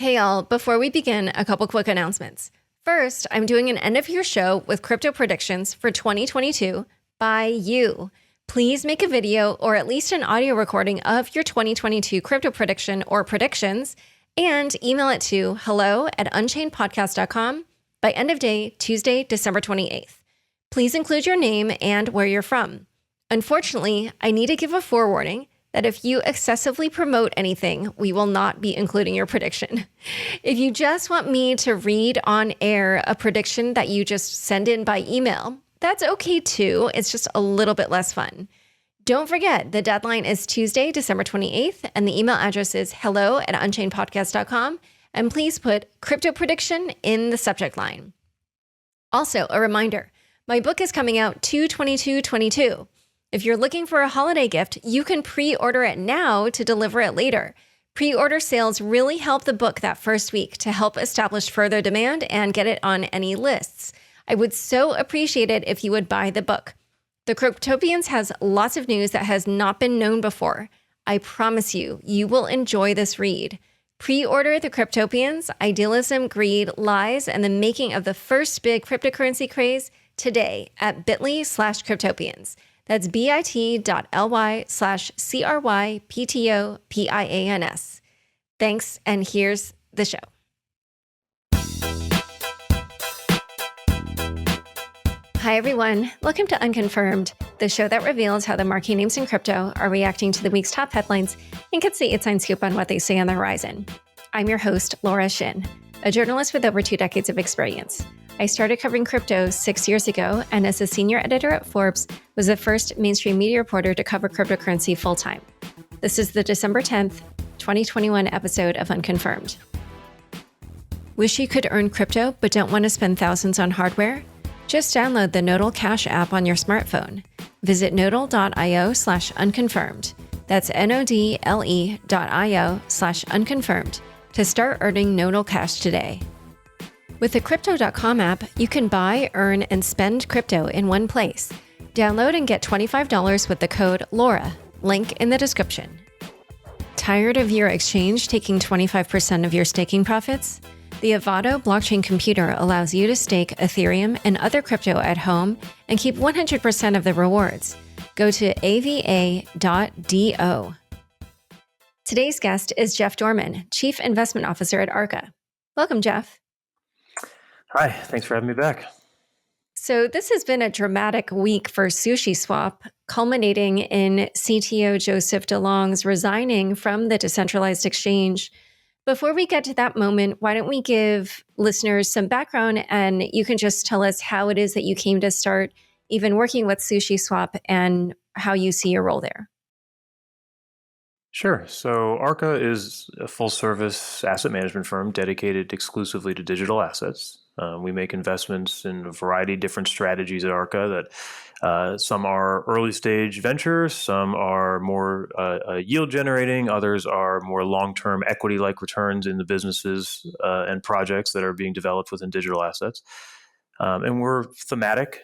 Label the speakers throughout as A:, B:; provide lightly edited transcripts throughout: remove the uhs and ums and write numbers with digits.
A: Hey y'all, before we begin, a couple quick announcements. First, I'm doing an end of year show with crypto predictions for 2022 by you. Please make a video or at least an audio recording of your 2022 crypto prediction or predictions and email it to hello@unchainedpodcast.com by end of day Tuesday, December 28th. Please include your name and where you're from. Unfortunately, I need to give a forewarning that if you excessively promote anything, we will not be including your prediction. If you just want me to read on air a prediction that you just send in by email, that's okay too. It's just a little bit less fun. Don't forget, the deadline is Tuesday, December 28th, and the email address is hello@unchainedpodcast.com, and please put crypto prediction in the subject line. Also, a reminder, my book is coming out 2/22/22. If you're looking for a holiday gift, you can pre-order it now to deliver it later. Pre-order sales really help the book that first week to help establish further demand and get it on any lists. I would so appreciate it if you would buy the book. The Cryptopians has lots of news that has not been known before. I promise you, you will enjoy this read. Pre-order The Cryptopians, Idealism, Greed, Lies, and the Making of the First Big Cryptocurrency Craze today at bit.ly/cryptopians. That's bit.ly/CRYPTOPIANS. Thanks, and here's the show. Hi, everyone. Welcome to Unconfirmed, the show that reveals how the marquee names in crypto are reacting to the week's top headlines and gets the inside scoop on what they see on the horizon. I'm your host, Laura Shin, a journalist with over 2 decades of experience. I started covering crypto 6 years ago, and as a senior editor at Forbes, was the first mainstream media reporter to cover cryptocurrency full-time. This is the December 10th, 2021 episode of Unconfirmed. Wish you could earn crypto but don't want to spend thousands on hardware? Just download the Nodal Cash app on your smartphone. Visit nodal.io/unconfirmed. That's nodle.io/unconfirmed to start earning Nodal Cash today. With the Crypto.com app, you can buy, earn, and spend crypto in one place. Download and get $25 with the code LAURA, link in the description. Tired of your exchange taking 25% of your staking profits? The Avado blockchain computer allows you to stake Ethereum and other crypto at home and keep 100% of the rewards. Go to ava.do. Today's guest is Jeff Dorman, Chief Investment Officer at Arca. Welcome, Jeff.
B: Hi, thanks for having me back.
A: So this has been a dramatic week for SushiSwap, culminating in CTO Joseph Delong's resigning from the decentralized exchange. Before we get to that moment, why don't we give listeners some background, and you can just tell us how it is that you came to start even working with SushiSwap and how you see your role there.
B: Sure. So Arca is a full-service asset management firm dedicated exclusively to digital assets. We make investments in a variety of different strategies at Arca that some are early-stage ventures, some are more yield-generating, others are more long-term equity-like returns in the businesses and projects that are being developed within digital assets. And we're thematic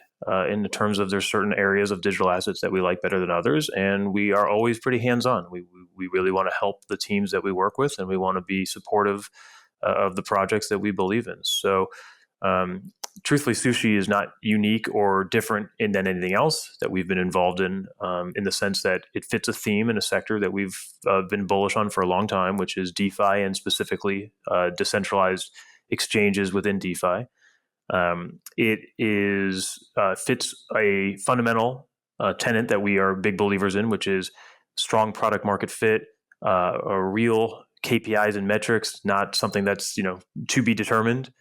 B: in the terms of there's certain areas of digital assets that we like better than others, and we are always pretty hands-on. We really want to help the teams that we work with, and we want to be supportive of the projects that we believe in. So truthfully, sushi is not unique or different than anything else that we've been involved in the sense that it fits a theme in a sector that we've been bullish on for a long time, which is DeFi and specifically decentralized exchanges within DeFi. It fits a fundamental tenet that we are big believers in, which is strong product market fit, a real KPIs and metrics, not something that's to be determined.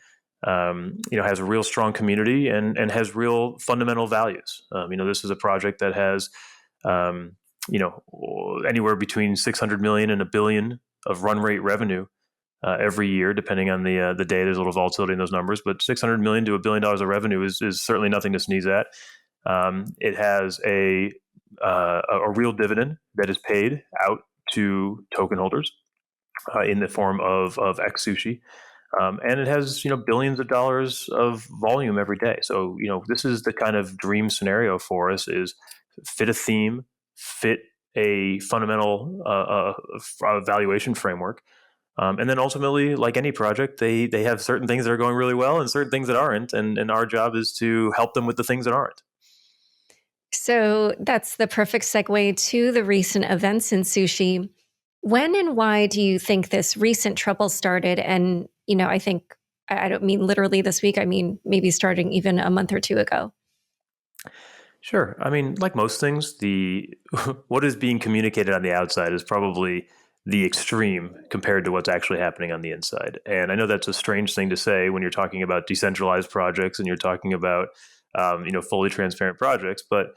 B: Has a real strong community and has real fundamental values. This is a project that has, anywhere between 600 million and $1 billion of run rate revenue every year, depending on the day. There's a little volatility in those numbers, but 600 million to $1 billion of revenue is certainly nothing to sneeze at. It has a real dividend that is paid out to token holders in the form of X Sushi. And it has, billions of dollars of volume every day. So, this is the kind of dream scenario for us: is fit a theme, fit a fundamental valuation framework, And then ultimately, like any project, they have certain things that are going really well and certain things that aren't. And our job is to help them with the things that aren't.
A: So that's the perfect segue to the recent events in sushi. When and why do you think this recent trouble started? And, I think I don't mean literally this week. I mean, maybe starting even a month or two ago.
B: Sure. I mean, like most things, the what is being communicated on the outside is probably the extreme compared to what's actually happening on the inside. And I know that's a strange thing to say when you're talking about decentralized projects and you're talking about fully transparent projects. But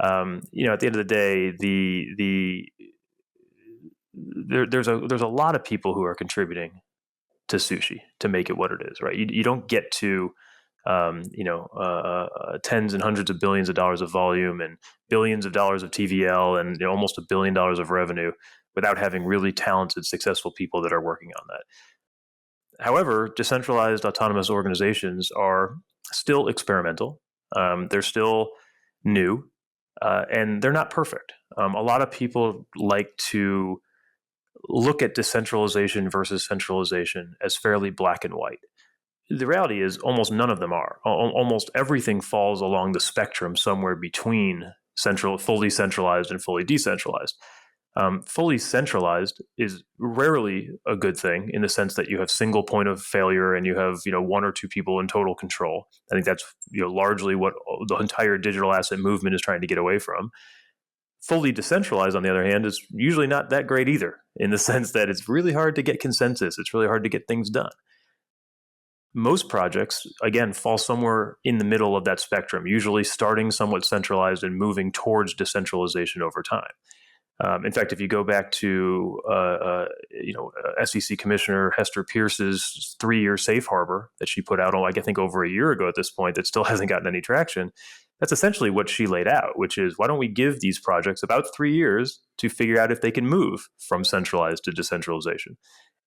B: at the end of the day, there's a lot of people who are contributing to sushi to make it what it is, right? You don't get to tens and hundreds of billions of dollars of volume and billions of dollars of TVL and almost $1 billion of revenue without having really talented, successful people that are working on that. However, decentralized autonomous organizations are still experimental. They're still new, and they're not perfect. A lot of people like to look at decentralization versus centralization as fairly black and white. The reality is almost none of them are. Almost everything falls along the spectrum somewhere between fully centralized and fully decentralized. Fully centralized is rarely a good thing in the sense that you have single point of failure and you have one or two people in total control. I think that's largely what the entire digital asset movement is trying to get away from. Fully decentralized, on the other hand, is usually not that great either, in the sense that it's really hard to get consensus. It's really hard to get things done. Most projects, again, fall somewhere in the middle of that spectrum, usually starting somewhat centralized and moving towards decentralization over time. In fact, if you go back to SEC Commissioner Hester Pierce's 3-year safe harbor that she put out, I think over a year ago at this point, that still hasn't gotten any traction, that's essentially what she laid out, which is why don't we give these projects about 3 years to figure out if they can move from centralized to decentralization.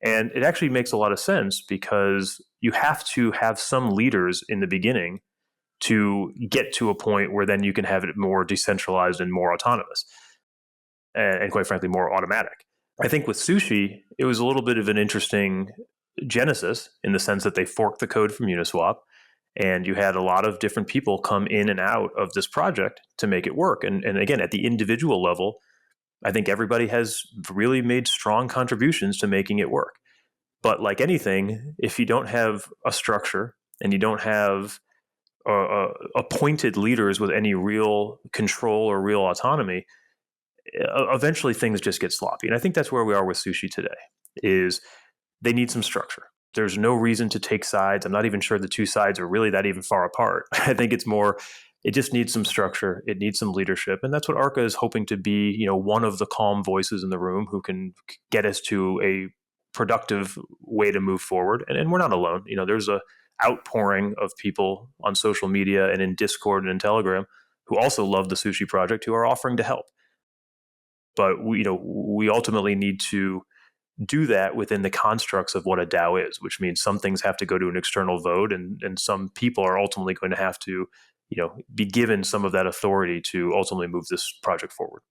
B: And it actually makes a lot of sense because you have to have some leaders in the beginning to get to a point where then you can have it more decentralized and more autonomous. And quite frankly, more automatic. I think with sushi, it was a little bit of an interesting genesis in the sense that they forked the code from Uniswap, and you had a lot of different people come in and out of this project to make it work. And again, at the individual level, I think everybody has really made strong contributions to making it work. But like anything, if you don't have a structure and you don't have appointed leaders with any real control or real autonomy, eventually things just get sloppy. And I think that's where we are with sushi today, is they need some structure. There's no reason to take sides. I'm not even sure the two sides are really that even far apart. I think it's more, it just needs some structure. It needs some leadership. And that's what Arca is hoping to be, one of the calm voices in the room who can get us to a productive way to move forward. And we're not alone. There's a outpouring of people on social media and in Discord and in Telegram who also love the sushi project, who are offering to help. But we ultimately need to do that within the constructs of what a DAO is, which means some things have to go to an external vote, and some people are ultimately going to have to, be given some of that authority to ultimately move this project forward.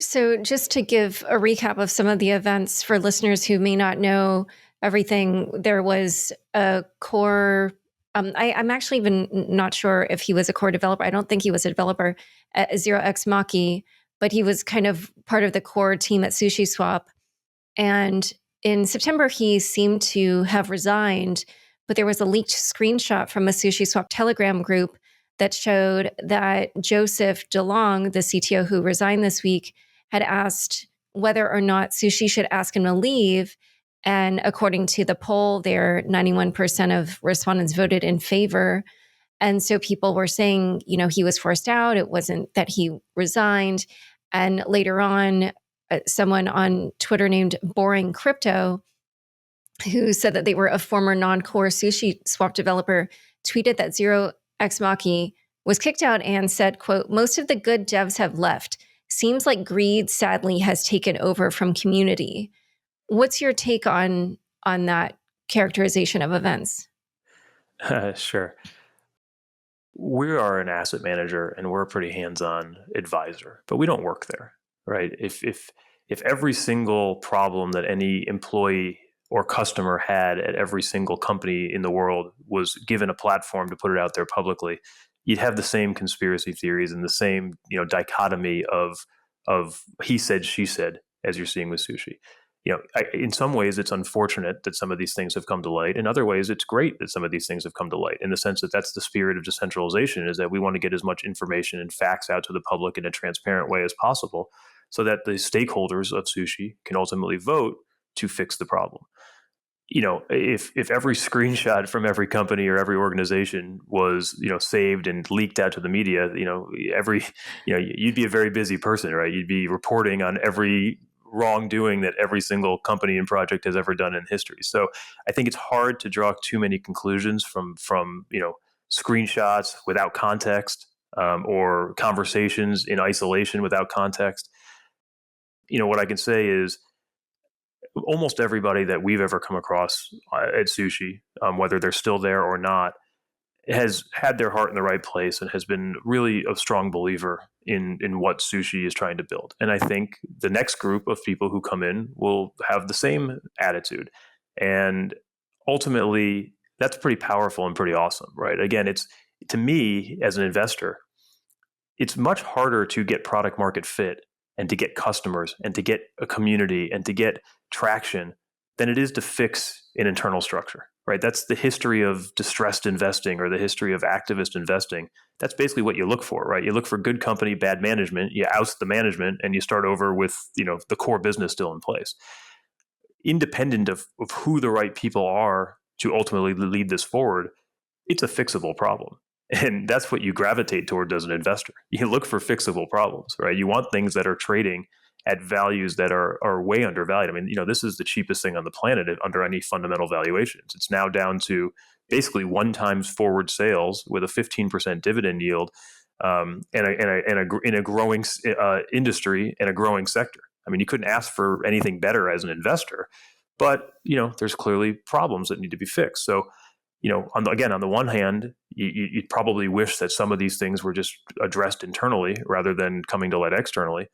A: So, just to give a recap of some of the events for listeners who may not know everything, there was a core. I'm actually even not sure if he was a core developer. I don't think he was a developer at 0x Maki, but he was kind of part of the core team at SushiSwap. And in September, he seemed to have resigned, but there was a leaked screenshot from a SushiSwap Telegram group that showed that Joseph Delong, the CTO who resigned this week, had asked whether or not Sushi should ask him to leave. And according to the poll, there 91% of respondents voted in favor. And so people were saying, he was forced out. It wasn't that he resigned. And later on, someone on Twitter named Boring Crypto, who said that they were a former non-core SushiSwap developer, tweeted that 0x Maki was kicked out and said, quote, "Most of the good devs have left. Seems like greed, sadly, has taken over from community." What's your take on that characterization of events?
B: Sure. We are an asset manager and we're a pretty hands-on advisor, but we don't work there, right? If if every single problem that any employee or customer had at every single company in the world was given a platform to put it out there publicly, you'd have the same conspiracy theories and the same, dichotomy of he said, she said, as you're seeing with sushi. In some ways, it's unfortunate that some of these things have come to light. In other ways, it's great that some of these things have come to light, in the sense that that's the spirit of decentralization, is that we want to get as much information and facts out to the public in a transparent way as possible, so that the stakeholders of sushi can ultimately vote to fix the problem. If every screenshot from every company or every organization was, saved and leaked out to the media, you'd be a very busy person, right? You'd be reporting on every wrongdoing that every single company and project has ever done in history. So I think it's hard to draw too many conclusions from screenshots without context, or conversations in isolation without context. What I can say is, almost everybody that we've ever come across at Sushi, whether they're still there or not, has had their heart in the right place and has been really a strong believer in what Sushi is trying to build. And I think the next group of people who come in will have the same attitude. And ultimately, that's pretty powerful and pretty awesome, right? Again, it's, to me, as an investor, it's much harder to get product market fit and to get customers and to get a community and to get traction than it is to fix an internal structure, right? That's the history of distressed investing, or the history of activist investing. That's basically what you look for, right? You look for good company, bad management, you oust the management, and you start over with, the core business still in place. Independent of who the right people are to ultimately lead this forward, it's a fixable problem. And that's what you gravitate toward as an investor. You look for fixable problems, right? You want things that are trading at values that are way undervalued. I mean, this is the cheapest thing on the planet under any fundamental valuations. It's now down to basically 1x forward sales with a 15% dividend yield, in a growing industry and a growing sector. I mean, you couldn't ask for anything better as an investor, but there's clearly problems that need to be fixed. So, on the one hand, you'd probably wish that some of these things were just addressed internally rather than coming to light externally.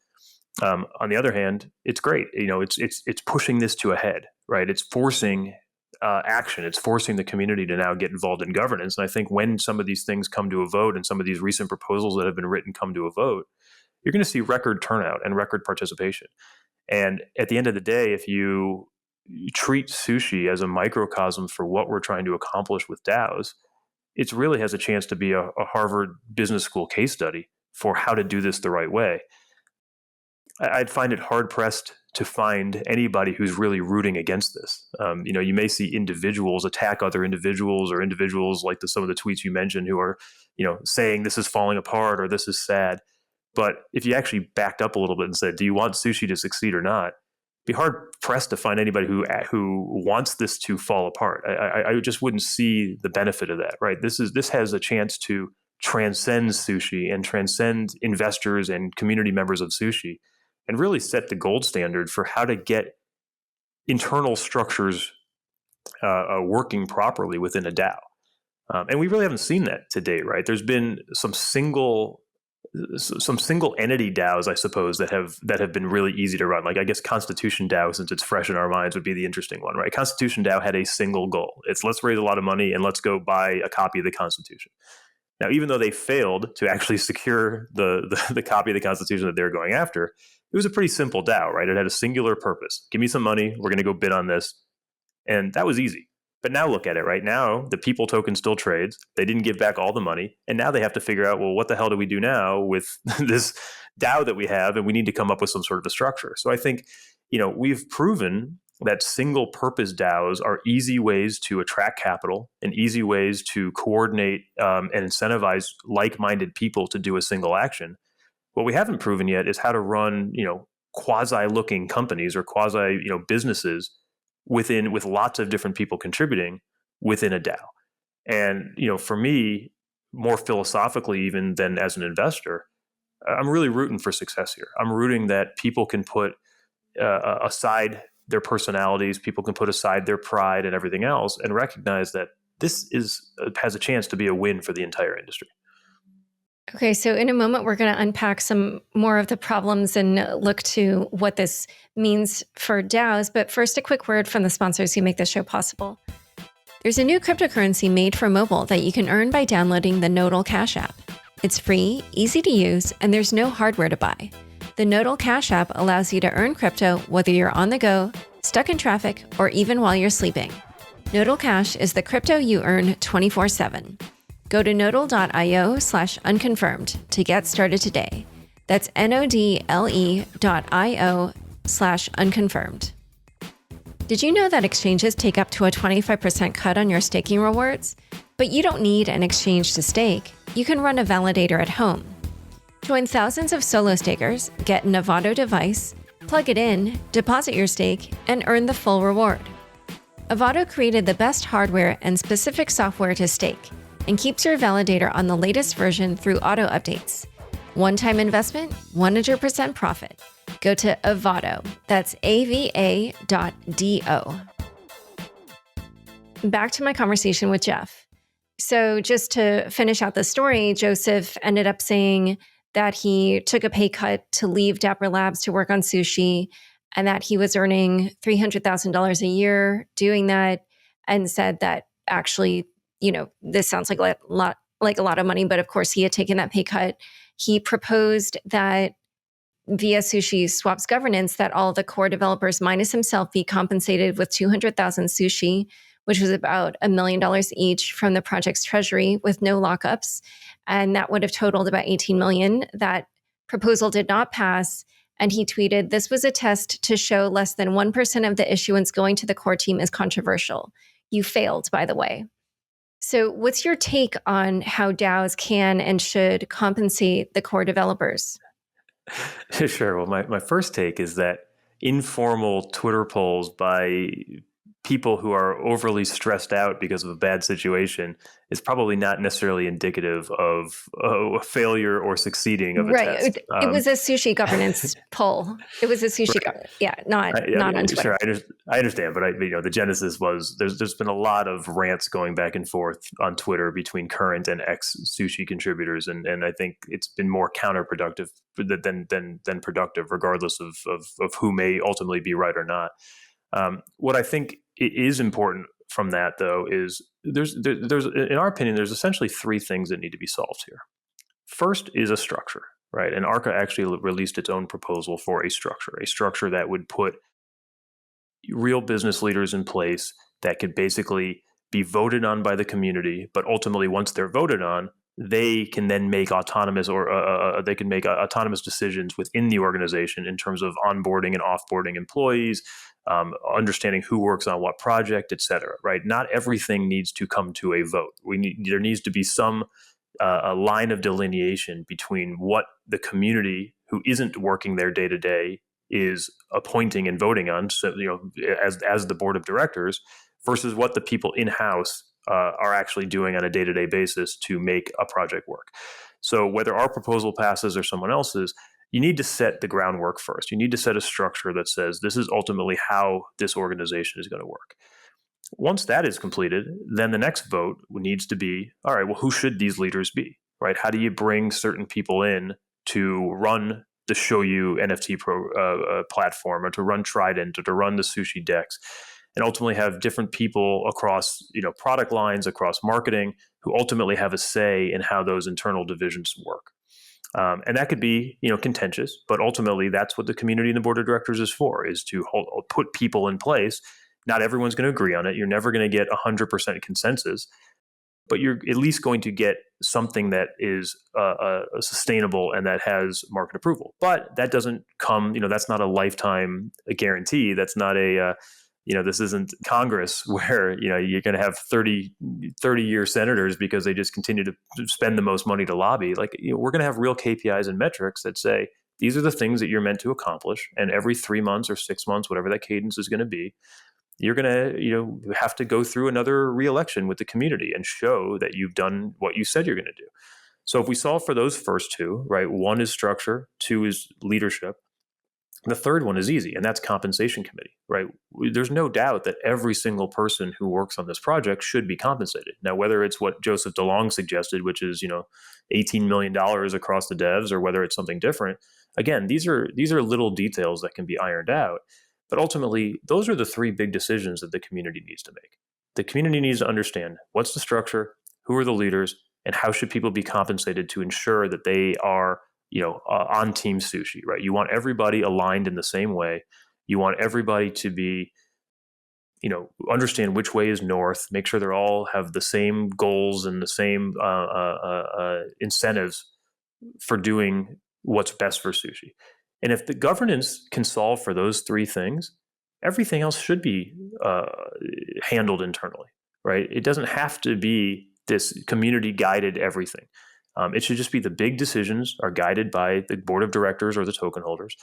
B: On the other hand, it's great. It's pushing this to a head, right? It's forcing action. It's forcing the community to now get involved in governance. And I think when some of these things come to a vote, and some of these recent proposals that have been written come to a vote, you're going to see record turnout and record participation. And at the end of the day, if you treat Sushi as a microcosm for what we're trying to accomplish with DAOs, it really has a chance to be a Harvard Business School case study for how to do this the right way. I'd find it hard pressed to find anybody who's really rooting against this. You may see individuals attack other individuals, or individuals like some of the tweets you mentioned who are, saying this is falling apart or this is sad. But if you actually backed up a little bit and said, do you want Sushi to succeed or not? Be hard pressed to find anybody who wants this to fall apart. I just wouldn't see the benefit of that, right? This has a chance to transcend Sushi and transcend investors and community members of Sushi, and really set the gold standard for how to get internal structures working properly within a DAO. And we really haven't seen that to date, right? There's been some single entity DAOs, I suppose, that have been really easy to run. Like, I guess Constitution DAO, since it's fresh in our minds, would be the interesting one, right? Constitution DAO had a single goal. It's let's raise a lot of money and let's go buy a copy of the Constitution. Now, even though they failed to actually secure the copy of the Constitution that they were going after, it was a pretty simple DAO, right? It had a singular purpose. Give me some money. We're going to go bid on this. And that was easy. But now look at it, right? Now the people token still trades. They didn't give back all the money. And now they have to figure out, well, what the hell do we do now with this DAO that we have? And we need to come up with some sort of a structure. So I think, we've proven that single purpose DAOs are easy ways to attract capital and easy ways to coordinate and incentivize like-minded people to do a single action. What we haven't proven yet is how to run, quasi-looking companies or quasi, businesses with lots of different people contributing within a DAO. And, for me, more philosophically even than as an investor, I'm really rooting for success here. I'm rooting that people can put aside their personalities, people can put aside their pride and everything else, and recognize that this has a chance to be a win for the entire industry.
A: Okay, so in a moment, we're going to unpack some more of the problems and look to what this means for DAOs. But first, a quick word from the sponsors who make this show possible. There's a new cryptocurrency made for mobile that you can earn by downloading the Nodal Cash app. It's free, easy to use, and there's no hardware to buy. The Nodal Cash app allows you to earn crypto whether you're on the go, stuck in traffic, or even while you're sleeping. Nodal Cash is the crypto you earn 24/7. Go to nodal.io/unconfirmed to get started today. That's nodle.io/unconfirmed. Did you know that exchanges take up to a 25% cut on your staking rewards? But you don't need an exchange to stake. You can run a validator at home. Join thousands of solo stakers, get an Avado device, plug it in, deposit your stake, and earn the full reward. Avado created the best hardware and specific software to stake, and keeps your validator on the latest version through auto updates. One-time investment, 100% profit. Go to Avado, that's AVA.do. Back to my conversation with Jeff. So just to finish out the story, Joseph ended up saying that he took a pay cut to leave Dapper Labs to work on Sushi, and that he was earning $300,000 a year doing that, and said that actually, this sounds like a lot of money, but of course he had taken that pay cut. He proposed that via SushiSwap's governance, that all the core developers minus himself be compensated with 200,000 Sushi, which was about $1 million each from the project's treasury with no lockups. And that would have totaled about 18 million. That proposal did not pass. And he tweeted, "This was a test to show less than 1% of the issuance going to the core team is controversial. You failed, by the way." So what's your take on how DAOs can and should compensate the core developers?
B: Sure. Well, my first take is that informal Twitter polls by people who are overly stressed out because of a bad situation is probably not necessarily indicative of a failure or succeeding of a test.
A: It was a Sushi governance poll. It was a Sushi, not on Twitter.
B: Sure, I understand, but the genesis was there's been a lot of rants going back and forth on Twitter between current and ex Sushi contributors, and I think it's been more counterproductive than productive, regardless of who may ultimately be right or not. What I think is important from that, though, is there's in our opinion, there's essentially three things that need to be solved here. First is a structure, right? And Arca actually released its own proposal for a structure that would put real business leaders in place that could basically be voted on by the community, but ultimately, once they're voted on, they can then make autonomous autonomous decisions within the organization in terms of onboarding and offboarding employees, understanding who works on what project, et cetera, right? Not everything needs to come to a vote. There needs to be some a line of delineation between what the community who isn't working there day to day is appointing and voting on, so as the board of directors, versus what the people in-house are actually doing on a day-to-day basis to make a project work. So whether our proposal passes or someone else's, you need to set the groundwork first. You need to set a structure that says this is ultimately how this organization is going to work. Once that is completed, then the next vote needs to be, all right, well, who should these leaders be, right? How do you bring certain people in to run the Shoyu NFT platform, or to run Trident, or to run the Sushi Dex, and ultimately have different people across product lines, across marketing, who ultimately have a say in how those internal divisions work. And that could be contentious, but ultimately that's what the community and the board of directors is for, is to put people in place. Not everyone's going to agree on it. You're never going to get 100% consensus, but you're at least going to get something that is sustainable and that has market approval. But that doesn't come, that's not a lifetime guarantee. That's not this isn't Congress where, you're going to have 30-year senators because they just continue to spend the most money to lobby. We're going to have real KPIs and metrics that say, these are the things that you're meant to accomplish. And every 3 months or 6 months, whatever that cadence is going to be, you're going to, have to go through another re-election with the community and show that you've done what you said you're going to do. So if we solve for those first two, right? One is structure, two is leadership. The third one is easy, and that's compensation committee, right? There's no doubt that every single person who works on this project should be compensated. Now, whether it's what Joseph Delong suggested, which is, $18 million across the devs, or whether it's something different, again, these are little details that can be ironed out. But ultimately, those are the three big decisions that the community needs to make. The community needs to understand what's the structure, who are the leaders, and how should people be compensated to ensure that they are on Team Sushi, right? You want everybody aligned in the same way. You want everybody to be, understand which way is north, make sure they all have the same goals and the same incentives for doing what's best for sushi. And if the governance can solve for those three things, everything else should be handled internally, right? It doesn't have to be this community guided everything. It should just be the big decisions are guided by the board of directors or the token holders.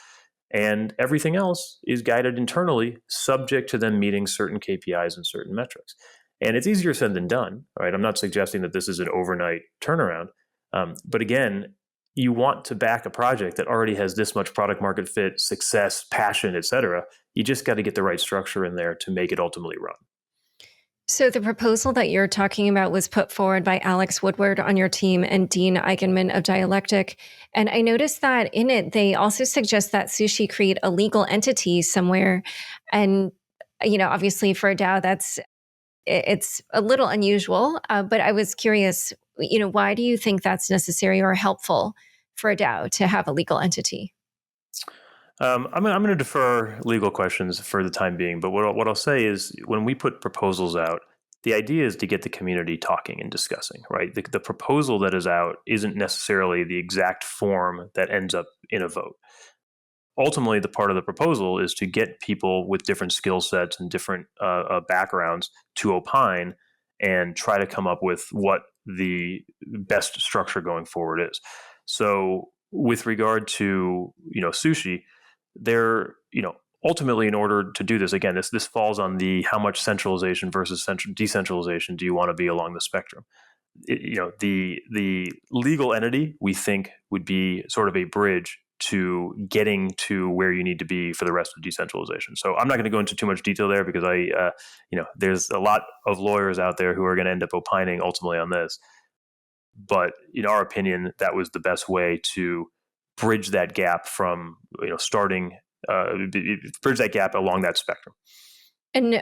B: And everything else is guided internally, subject to them meeting certain KPIs and certain metrics. And it's easier said than done, right? I'm not suggesting that this is an overnight turnaround. But again, you want to back a project that already has this much product market fit, success, passion, et cetera. You just got to get the right structure in there to make it ultimately run.
A: So the proposal that you're talking about was put forward by Alex Woodward on your team and Dean Eigenman of Dialectic. And I noticed that in it, they also suggest that Sushi create a legal entity somewhere. And, obviously for a DAO, it's a little unusual, but I was curious, why do you think that's necessary or helpful for a DAO to have a legal entity?
B: I'm going to defer legal questions for the time being, but what I'll say is when we put proposals out, the idea is to get the community talking and discussing, right? The proposal that is out isn't necessarily the exact form that ends up in a vote. Ultimately, the part of the proposal is to get people with different skill sets and different backgrounds to opine and try to come up with what the best structure going forward is. So with regard to, sushi, there, ultimately, in order to do this, again, this falls on the how much centralization versus decentralization do you want to be along the spectrum. The legal entity we think would be sort of a bridge to getting to where you need to be for the rest of decentralization. So I'm not going to go into too much detail there because there's a lot of lawyers out there who are going to end up opining ultimately on this. But in our opinion, that was the best way to bridge that gap from bridge that gap along that spectrum.
A: And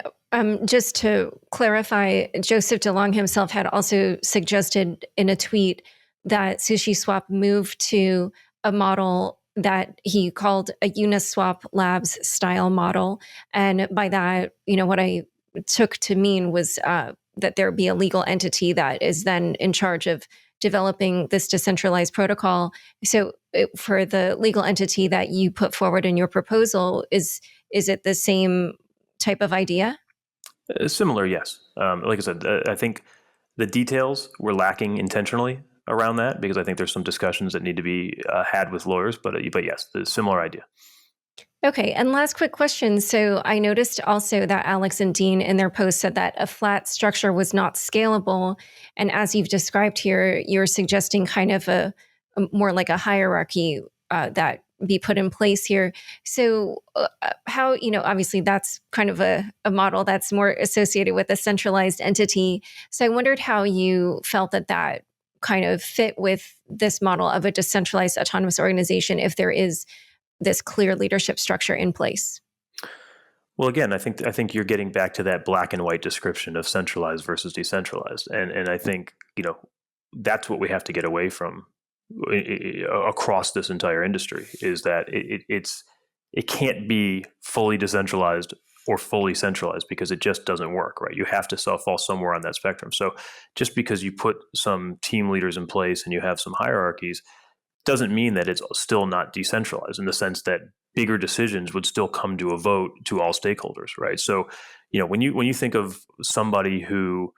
A: just to clarify, Joseph Delong himself had also suggested in a tweet that SushiSwap move to a model that he called a Uniswap Labs style model. And by that, what I took to mean was that there be a legal entity that is then in charge of developing this decentralized protocol. So for the legal entity that you put forward in your proposal, is it the same type of idea?
B: Similar, yes. Like I said, I think the details were lacking intentionally around that because I think there's some discussions that need to be had with lawyers. But yes, the similar idea.
A: Okay, and last quick question. So I noticed also that Alex and Dean in their post said that a flat structure was not scalable. And as you've described here, you're suggesting kind of a more like a hierarchy that be put in place here. So how, obviously that's kind of a model that's more associated with a centralized entity. So I wondered how you felt that kind of fit with this model of a decentralized autonomous organization if there is this clear leadership structure in place.
B: Well, again, I think you're getting back to that black and white description of centralized versus decentralized, and I think that's what we have to get away from across this entire industry is that it can't be fully decentralized or fully centralized because it just doesn't work, right? You have to fall somewhere on that spectrum. So just because you put some team leaders in place and you have some hierarchies doesn't mean that it's still not decentralized in the sense that bigger decisions would still come to a vote to all stakeholders, right? So, when you think of somebody who,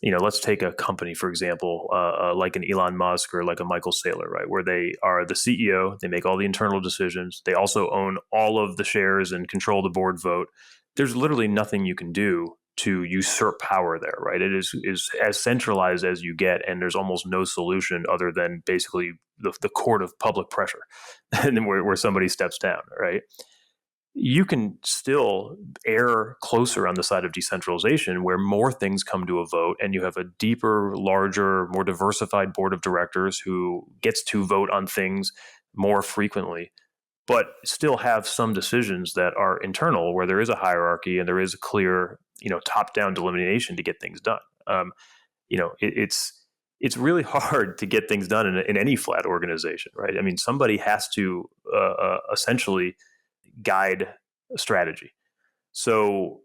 B: let's take a company, for example, like an Elon Musk or like a Michael Saylor, right, where they are the CEO, they make all the internal decisions, they also own all of the shares and control the board vote. There's literally nothing you can do to usurp power there, right? It is as centralized as you get, and there's almost no solution other than basically the court of public pressure, and then where somebody steps down, right? you can still err closer on the side of decentralization, where more things come to a vote and you have a deeper, larger, more diversified board of directors who gets to vote on things more frequently, but still have some decisions that are internal, where there is a hierarchy and there is a clear, top-down delineation to get things done. It's really hard to get things done in any flat organization, right? I mean, somebody has to essentially guide strategy. So,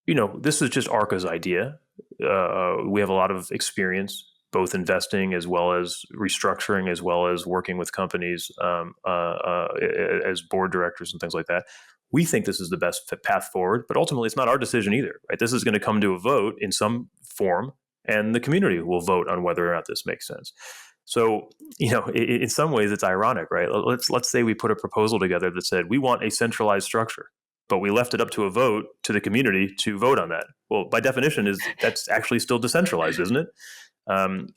B: this is just Arca's idea. We have a lot of experience, both investing as well as restructuring, as well as working with companies as board directors and things like that. We think this is the best path forward, but ultimately it's not our decision either, right? This is going to come to a vote in some form, and the community will vote on whether or not this makes sense. So, in some ways it's ironic, right? Let's say we put a proposal together that said we want a centralized structure, but we left it up to a vote to the community to vote on that. Well, by definition, that's actually still decentralized, isn't it?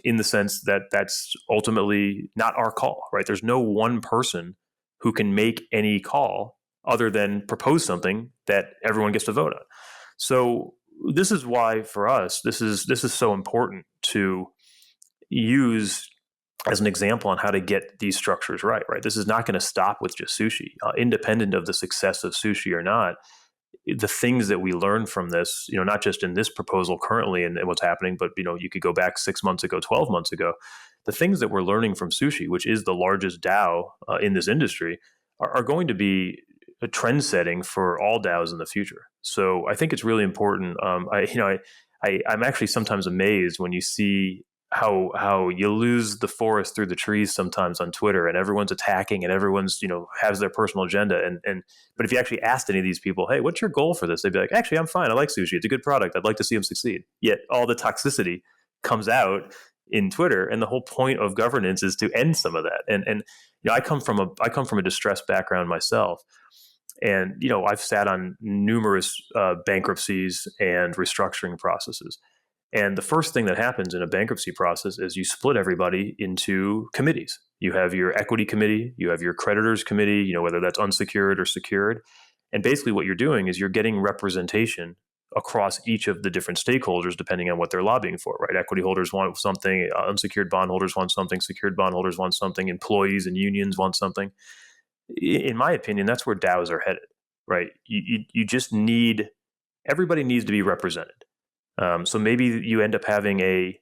B: In the sense that that's ultimately not our call, right? There's no one person who can make any call other than propose something that everyone gets to vote on. So this is why, for us, this is so important to use as an example on how to get these structures right? This is not going to stop with just sushi. Independent of the success of sushi or not, the things that we learn from this, not just in this proposal currently and what's happening, but, you could go back 6 months ago, 12 months ago, the things that we're learning from sushi, which is the largest DAO in this industry, are going to be a trend setting for all DAOs in the future. So I think it's really important. I'm actually sometimes amazed when you see how you lose the forest through the trees sometimes on Twitter, and everyone's attacking and everyone's, has their personal agenda. But if you actually asked any of these people, hey, what's your goal for this? They'd be like, actually, I'm fine. I like sushi. It's a good product. I'd like to see them succeed. Yet all the toxicity comes out in Twitter, and the whole point of governance is to end some of that. And I come from a distressed background myself. And, I've sat on numerous bankruptcies and restructuring processes. And the first thing that happens in a bankruptcy process is you split everybody into committees. You have your equity committee, you have your creditors committee, whether that's unsecured or secured. And basically what you're doing is you're getting representation across each of the different stakeholders, depending on what they're lobbying for, right? Equity holders want something, unsecured bondholders want something, secured bondholders want something, employees and unions want something. In my opinion, that's where DAOs are headed, right? You just everybody needs to be represented. So maybe you end up having a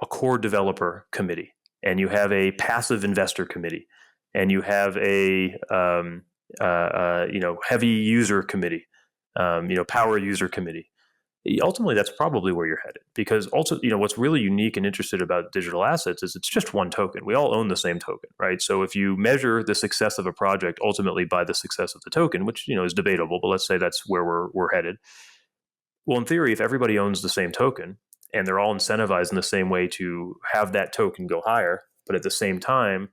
B: core developer committee, and you have a passive investor committee, and you have a heavy user committee, power user committee. Ultimately, that's probably where you're headed, because also, what's really unique and interesting about digital assets is it's just one token. We all own the same token, right? So if you measure the success of a project ultimately by the success of the token, which is debatable, but let's say that's where we're headed. Well, in theory, if everybody owns the same token and they're all incentivized in the same way to have that token go higher, but at the same time,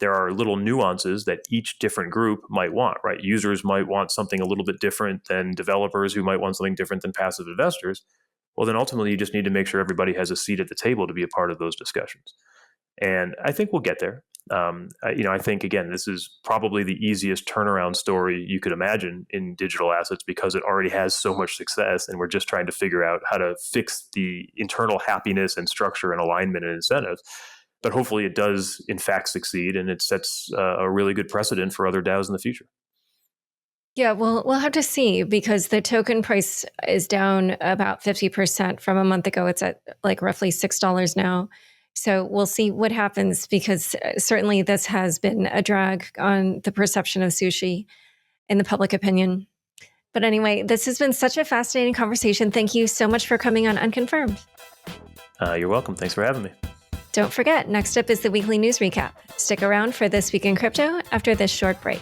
B: there are little nuances that each different group might want, right? Users might want something a little bit different than developers, who might want something different than passive investors. Well, then ultimately, you just need to make sure everybody has a seat at the table to be a part of those discussions. And I think we'll get there. I think, again, this is probably the easiest turnaround story you could imagine in digital assets, because it already has so much success, and we're just trying to figure out how to fix the internal happiness and structure and alignment and incentives. But hopefully it does, in fact, succeed, and it sets a really good precedent for other DAOs in the future.
A: Yeah, well, we'll have to see, because the token price is down about 50% from a month ago. It's at like roughly $6 now. So we'll see what happens, because certainly this has been a drag on the perception of sushi in the public opinion. But anyway, this has been such a fascinating conversation. Thank you so much for coming on Unconfirmed.
B: You're welcome. Thanks for having me.
A: Don't forget, next up is the weekly news recap. Stick around for This Week in Crypto after this short break.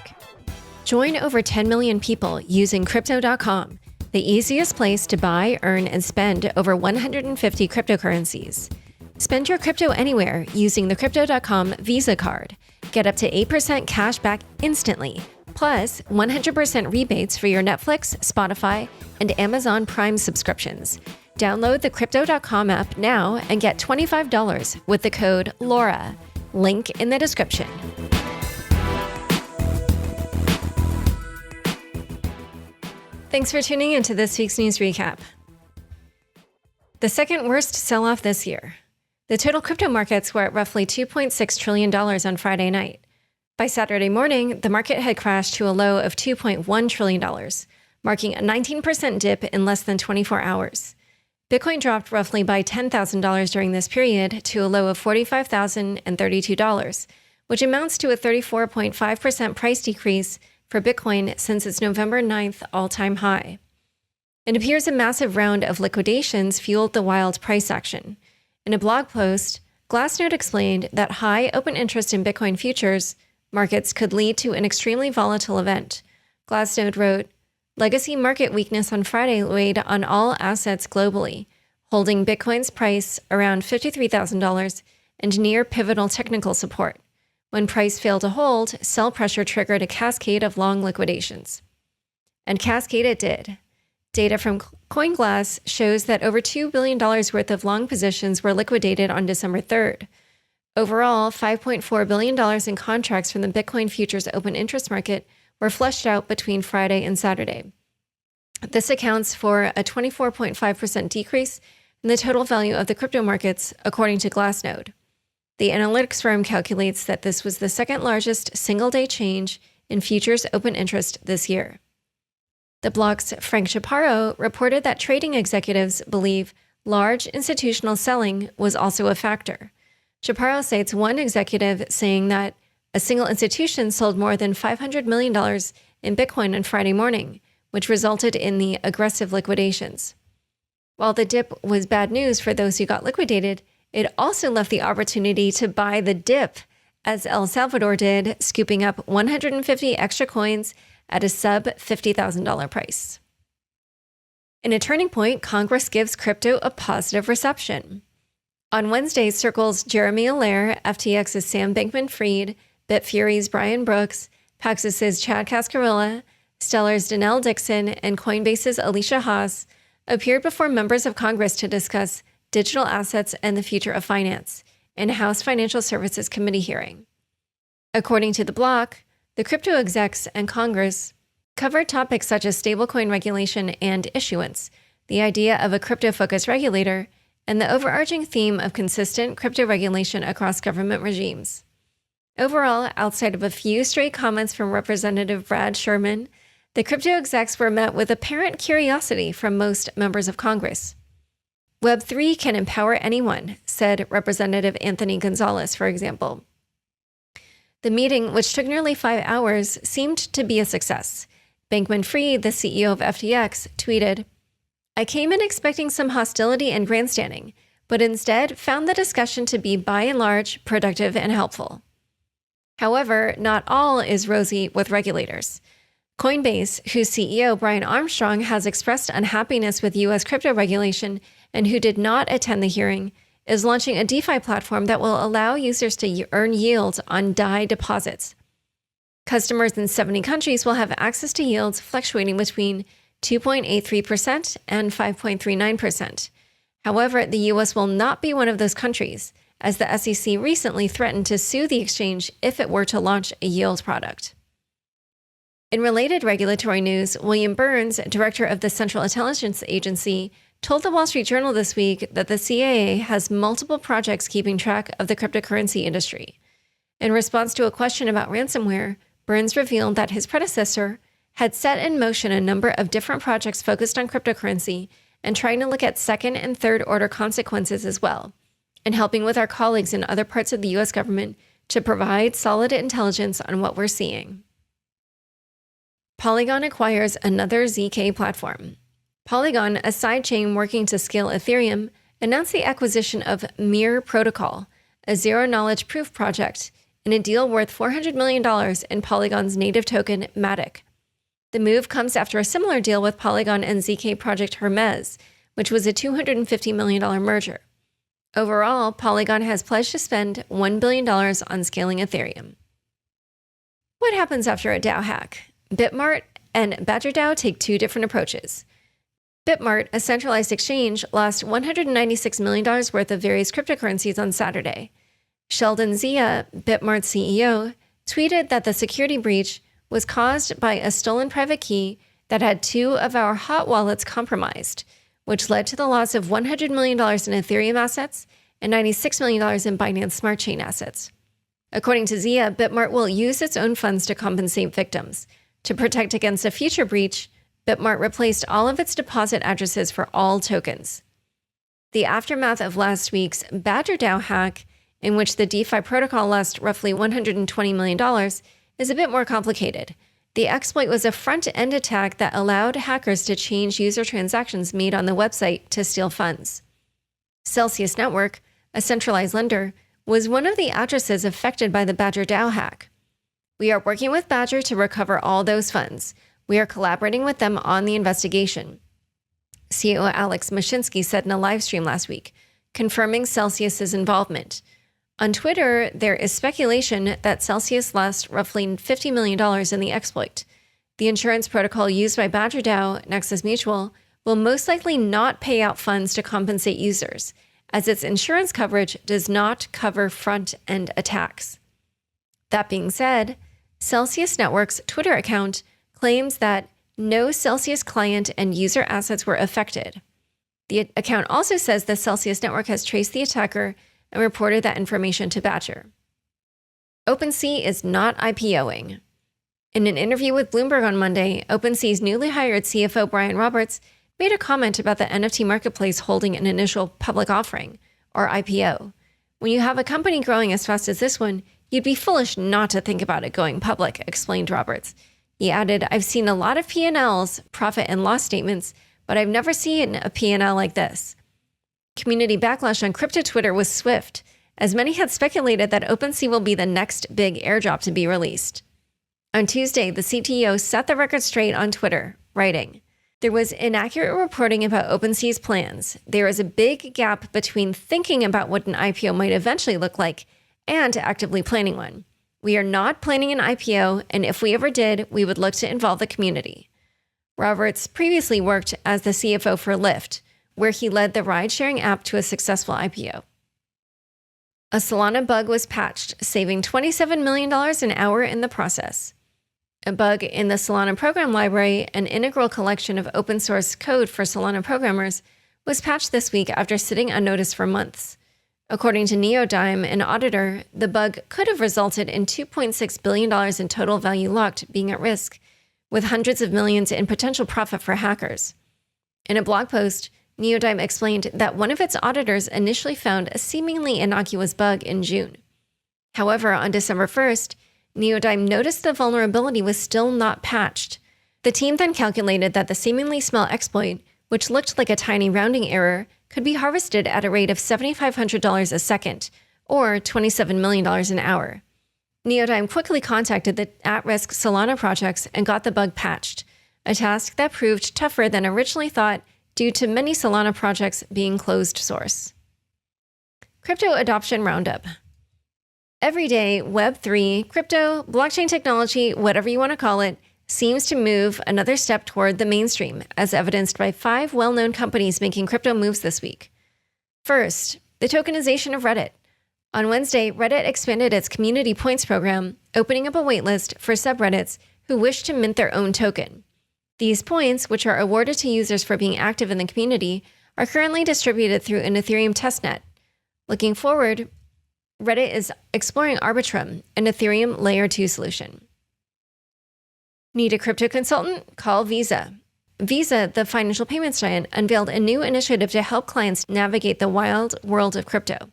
A: Join over 10 million people using Crypto.com, the easiest place to buy, earn, and spend over 150 cryptocurrencies. Spend your crypto anywhere using the Crypto.com Visa card. Get up to 8% cash back instantly, plus 100% rebates for your Netflix, Spotify, and Amazon Prime subscriptions. Download the Crypto.com app now and get $25 with the code LAURA. Link in the description. Thanks for tuning into this week's news recap. The second worst sell-off this year. The total crypto markets were at roughly $2.6 trillion on Friday night. By Saturday morning, the market had crashed to a low of $2.1 trillion, marking a 19% dip in less than 24 hours. Bitcoin dropped roughly by $10,000 during this period to a low of $45,032, which amounts to a 34.5% price decrease for Bitcoin since its November 9th all-time high. It appears a massive round of liquidations fueled the wild price action. In a blog post, Glassnode explained that high open interest in Bitcoin futures markets could lead to an extremely volatile event. Glassnode wrote, "Legacy market weakness on Friday weighed on all assets globally, holding Bitcoin's price around $53,000 and near pivotal technical support. When price failed to hold, sell pressure triggered a cascade of long liquidations." And cascade it did. Data from CoinGlass shows that over $2 billion worth of long positions were liquidated on December 3rd. Overall, $5.4 billion in contracts from the Bitcoin futures open interest market were flushed out between Friday and Saturday. This accounts for a 24.5% decrease in the total value of the crypto markets, according to Glassnode. The analytics firm calculates that this was the second largest single-day change in futures open interest this year. The blog's Frank Chaparro reported that trading executives believe large institutional selling was also a factor. Chaparro cites one executive saying that a single institution sold more than $500 million in Bitcoin on Friday morning, which resulted in the aggressive liquidations. While the dip was bad news for those who got liquidated, it also left the opportunity to buy the dip, as El Salvador did, scooping up 150 extra coins at a sub-$50,000 price. In a turning point, Congress gives crypto a positive reception. On Wednesday, Circle's Jeremy Allaire, FTX's Sam Bankman-Fried, Bitfury's Brian Brooks, Paxos's Chad Cascarilla, Stellar's Danelle Dixon, and Coinbase's Alicia Haas appeared before members of Congress to discuss digital assets and the future of finance in a House Financial Services Committee hearing. According to the block, the crypto execs and Congress covered topics such as stablecoin regulation and issuance, the idea of a crypto-focused regulator, and the overarching theme of consistent crypto regulation across government regimes. Overall, outside of a few stray comments from Representative Brad Sherman, the crypto execs were met with apparent curiosity from most members of Congress. Web3 can empower anyone, said Representative Anthony Gonzalez, for example. The meeting, which took nearly 5 hours, seemed to be a success. Bankman-Fried, the CEO of FTX, tweeted, "I came in expecting some hostility and grandstanding, but instead found the discussion to be by and large productive and helpful." However, not all is rosy with regulators. Coinbase, whose CEO Brian Armstrong has expressed unhappiness with U.S. crypto regulation and who did not attend the hearing, is launching a DeFi platform that will allow users to earn yields on DAI deposits. Customers in 70 countries will have access to yields fluctuating between 2.83% and 5.39%. However, the U.S. will not be one of those countries, as the SEC recently threatened to sue the exchange if it were to launch a yield product. In related regulatory news, William Burns, director of the Central Intelligence Agency, told the Wall Street Journal this week that the CIA has multiple projects keeping track of the cryptocurrency industry. In response to a question about ransomware, Burns revealed that his predecessor had set in motion a number of different projects focused on cryptocurrency and trying to look at second and third order consequences as well, and helping with our colleagues in other parts of the U.S. government to provide solid intelligence on what we're seeing. Polygon acquires another ZK platform. Polygon, a sidechain working to scale Ethereum, announced the acquisition of Mirror Protocol, a zero-knowledge proof project, in a deal worth $400 million in Polygon's native token, Matic. The move comes after a similar deal with Polygon and ZK project Hermes, which was a $250 million merger. Overall, Polygon has pledged to spend $1 billion on scaling Ethereum. What happens after a Dow hack? Bitmart and BadgerDAO take two different approaches. Bitmart, a centralized exchange, lost $196 million worth of various cryptocurrencies on Saturday. Sheldon Zia, Bitmart's CEO, tweeted that the security breach was caused by a stolen private key that had two of our hot wallets compromised, which led to the loss of $100 million in Ethereum assets and $96 million in Binance Smart Chain assets. According to Zia, Bitmart will use its own funds to compensate victims. To protect against a future breach, Bitmart replaced all of its deposit addresses for all tokens. The aftermath of last week's Dow hack, in which the DeFi protocol lost roughly $120 million, is a bit more complicated. The exploit was a front-end attack that allowed hackers to change user transactions made on the website to steal funds. Celsius Network, a centralized lender, was one of the addresses affected by the Dow hack. We are working with Badger to recover all those funds. We are collaborating with them on the investigation, CEO Alex Mashinsky said in a live stream last week, confirming Celsius's involvement. On Twitter, there is speculation that Celsius lost roughly $50 million in the exploit. The insurance protocol used by BadgerDAO, Nexus Mutual, will most likely not pay out funds to compensate users, as its insurance coverage does not cover front-end attacks. That being said, Celsius Network's Twitter account claims that no Celsius client and user assets were affected. The account also says the Celsius Network has traced the attacker and reported that information to Badger. OpenSea is not IPOing. In an interview with Bloomberg on Monday, OpenSea's newly hired CFO Brian Roberts made a comment about the NFT marketplace holding an initial public offering, or IPO. When you have a company growing as fast as this one, you'd be foolish not to think about it going public, explained Roberts. He added, I've seen a lot of P&Ls, profit and loss statements, but I've never seen a P&L like this. Community backlash on crypto Twitter was swift, as many had speculated that OpenSea will be the next big airdrop to be released. On Tuesday, the CTO set the record straight on Twitter, writing, there was inaccurate reporting about OpenSea's plans. There is a big gap between thinking about what an IPO might eventually look like and actively planning one. We are not planning an IPO, and if we ever did, we would look to involve the community. Roberts previously worked as the CFO for Lyft, where he led the ride-sharing app to a successful IPO. A Solana bug was patched, saving $27 million an hour in the process. A bug in the Solana program library, an integral collection of open-source code for Solana programmers, was patched this week after sitting unnoticed for months. According to Neodyme, an auditor, the bug could have resulted in $2.6 billion in total value locked being at risk, with hundreds of millions in potential profit for hackers. In a blog post, Neodyme explained that one of its auditors initially found a seemingly innocuous bug in June. However, on December 1st, Neodyme noticed the vulnerability was still not patched. The team then calculated that the seemingly small exploit, which looked like a tiny rounding error, could be harvested at a rate of $7,500 a second, or $27 million an hour. Neodyme quickly contacted the at-risk Solana projects and got the bug patched, a task that proved tougher than originally thought due to many Solana projects being closed source. Crypto Adoption Roundup. Every day, Web3, crypto, blockchain technology, whatever you want to call it, seems to move another step toward the mainstream, as evidenced by 5 well-known companies making crypto moves this week. First, the tokenization of Reddit. On Wednesday, Reddit expanded its community points program, opening up a waitlist for subreddits who wish to mint their own token. These points, which are awarded to users for being active in the community, are currently distributed through an Ethereum testnet. Looking forward, Reddit is exploring Arbitrum, an Ethereum Layer 2 solution. Need a crypto consultant? Call Visa. Visa, the financial payments giant, unveiled a new initiative to help clients navigate the wild world of crypto.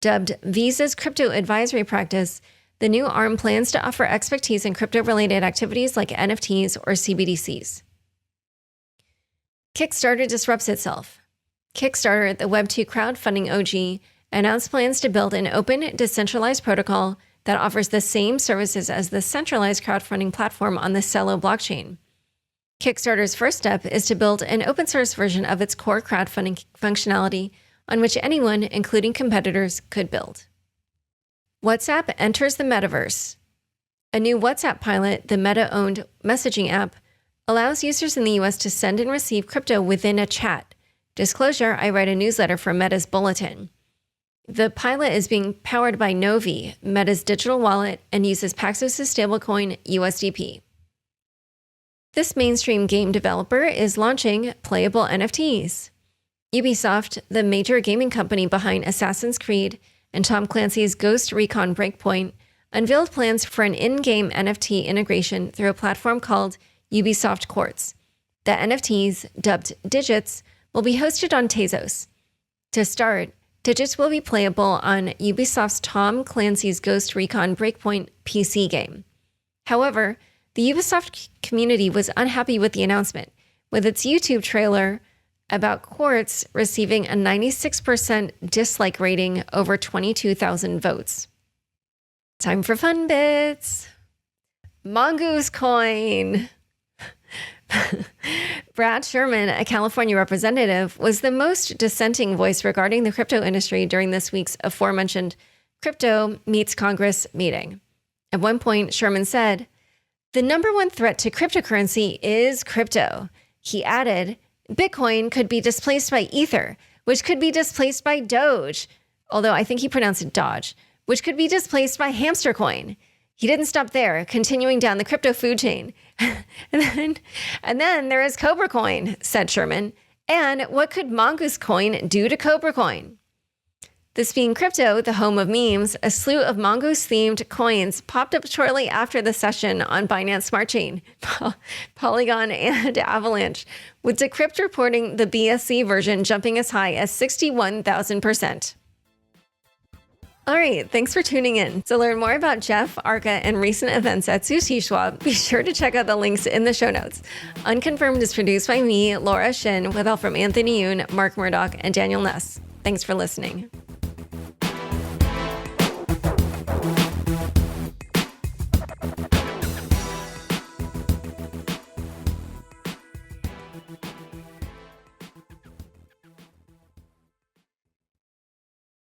A: Dubbed Visa's Crypto Advisory Practice, the new arm plans to offer expertise in crypto-related activities like NFTs or CBDCs. Kickstarter disrupts itself. Kickstarter, the Web2 crowdfunding OG, announced plans to build an open, decentralized protocol that offers the same services as the centralized crowdfunding platform on the Celo blockchain. Kickstarter's first step is to build an open-source version of its core crowdfunding functionality on which anyone, including competitors, could build. WhatsApp enters the metaverse. A new WhatsApp pilot, the Meta-owned messaging app, allows users in the US to send and receive crypto within a chat. Disclosure, I write a newsletter for Meta's Bulletin. The pilot is being powered by Novi, Meta's digital wallet, and uses Paxos's stablecoin USDP. This mainstream game developer is launching playable NFTs. Ubisoft, the major gaming company behind Assassin's Creed and Tom Clancy's Ghost Recon Breakpoint, unveiled plans for an in-game NFT integration through a platform called Ubisoft Quartz. The NFTs, dubbed Digits, will be hosted on Tezos. To start, Digits will be playable on Ubisoft's Tom Clancy's Ghost Recon Breakpoint PC game. However, the Ubisoft community was unhappy with the announcement, with its YouTube trailer about Quartz receiving a 96% dislike rating over 22,000 votes. Time for fun bits. Mongoose coin. Brad Sherman, a California representative, was the most dissenting voice regarding the crypto industry during this week's aforementioned Crypto Meets Congress meeting. At one point, Sherman said, "The number one threat to cryptocurrency is crypto." He added, "Bitcoin could be displaced by Ether, which could be displaced by Doge," although I think he pronounced it Dodge, "which could be displaced by Hamster Coin." He didn't stop there, continuing down the crypto food chain. and then there is Cobra Coin, said Sherman. And what could Mongoose Coin do to Cobra Coin? This being crypto, the home of memes, a slew of mongoose-themed coins popped up shortly after the session on Binance Smart Chain, Polygon, and Avalanche, with Decrypt reporting the BSC version jumping as high as 61,000%. All right, thanks for tuning in. To learn more about Jeff, Arca, and recent events at SushiSwap, be sure to check out the links in the show notes. Unconfirmed is produced by me, Laura Shin, with help from Anthony Yoon, Mark Murdoch, and Daniel Ness. Thanks for listening.